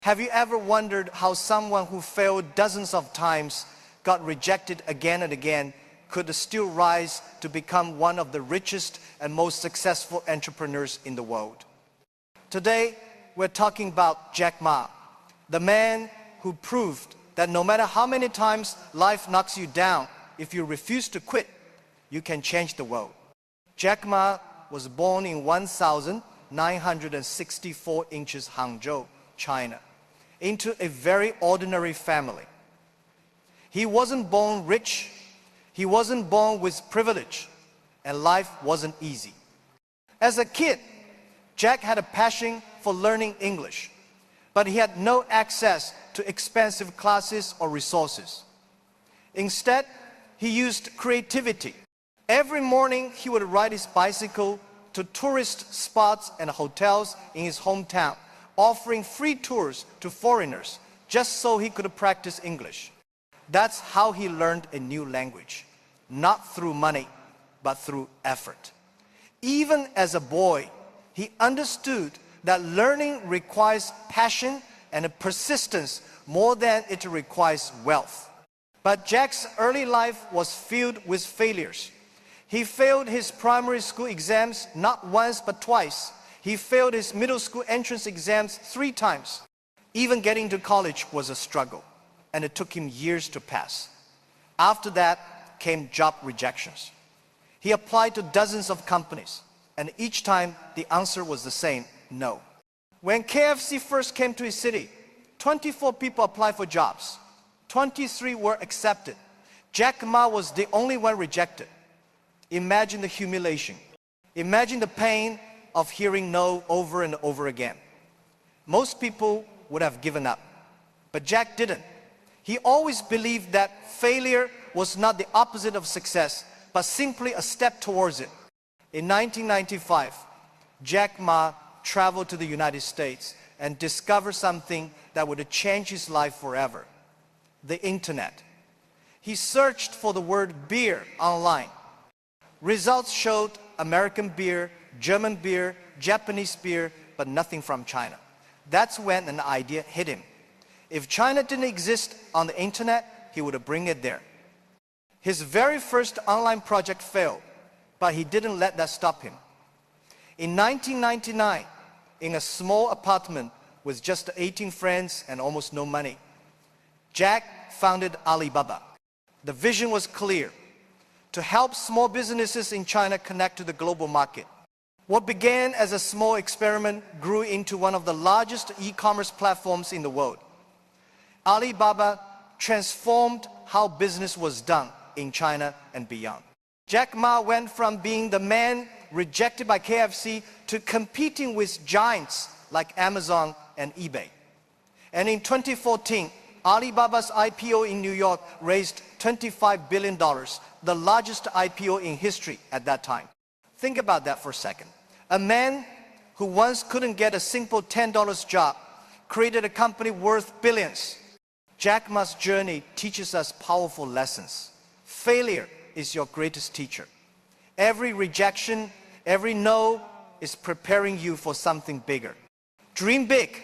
Have you ever wondered how someone who failed dozens of times, got rejected again and again, could still rise to become one of the richest and most successful entrepreneurs in the world? Today, we're talking about Jack Ma, the man who proved that no matter how many times life knocks you down, if you refuse to quit, you can change the world. Jack Ma was born in 1964 inches Hangzhou, China, into a very ordinary family. He wasn't born rich, he wasn't born with privilege, and life wasn't easy. As a kid, Jack had a passion for learning English, but he had no access to expensive classes or resources. Instead, he used creativity. Every morning, he would ride his bicycle to tourist spots and hotels in his hometown, offering free tours to foreigners just so he could practice English. That's how he learned a new language, not through money, but through effort. Even as a boy, he understood that learning requires passion and persistence more than it requires wealth. But Jack's early life was filled with failures. He failed his primary school exams not once but twice. He failed his middle school entrance exams 3 times. Even getting to college was a struggle, and it took him years to pass. After that came job rejections. He applied to dozens of companies, and each time the answer was the same: no. When KFC first came to his city, 24 people applied for jobs. 23 were accepted. Jack Ma was the only one rejected. Imagine the humiliation. Imagine the pain of hearing no over and over again. Most people would have given up, but Jack didn't. He always believed that failure was not the opposite of success, but simply a step towards it. In 1995, Jack Ma traveled to the United States and discovered something that would change his life forever: the internet. He searched for the word beer online. Results showed American beer, German beer, Japanese beer, but nothing from China. That's when an idea hit him. If China didn't exist on the internet, he would bring it there. His very first online project failed, but he didn't let that stop him. In 1999, in a small apartment with just 18 friends and almost no money, Jack founded Alibaba. The vision was clear: to help small businesses in China connect to the global market. What began as a small experiment grew into one of the largest e-commerce platforms in the world. Alibaba transformed how business was done in China and beyond. Jack Ma went from being the man rejected by KFC to competing with giants like Amazon and eBay. And in 2014, Alibaba's IPO in New York raised $25 billion, the largest IPO in history at that time. Think about that for a second. A man who once couldn't get a simple $10 job created a company worth billions. Jack Ma's journey teaches us powerful lessons. Failure is your greatest teacher. Every rejection, every no is preparing you for something bigger. Dream big,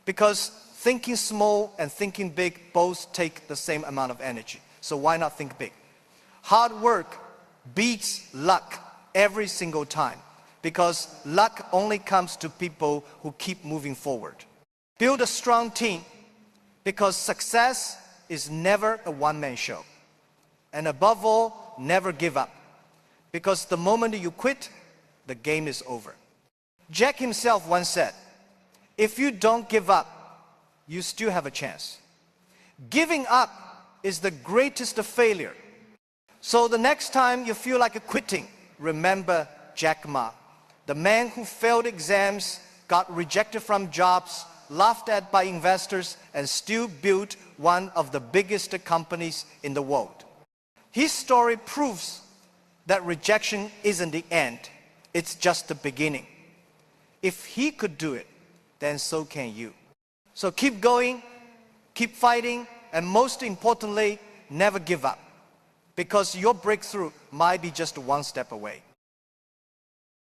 because thinking small and thinking big both take the same amount of energy. So why not think big? Hard work beats luck every single time, because luck only comes to people who keep moving forward. Build a strong team, because success is never a one-man show. And above all, never give up, because the moment you quit, the game is over. Jack himself once said, if you don't give up, you still have a chance. Giving up is the greatest failure. So the next time you feel like quitting, remember Jack Ma, the man who failed exams, got rejected from jobs, laughed at by investors, and still built one of the biggest companies in the world. His story proves that rejection isn't the end, it's just the beginning. If he could do it, then so can you. So keep going, keep fighting, and most importantly, never give up, because your breakthrough might be just one step away.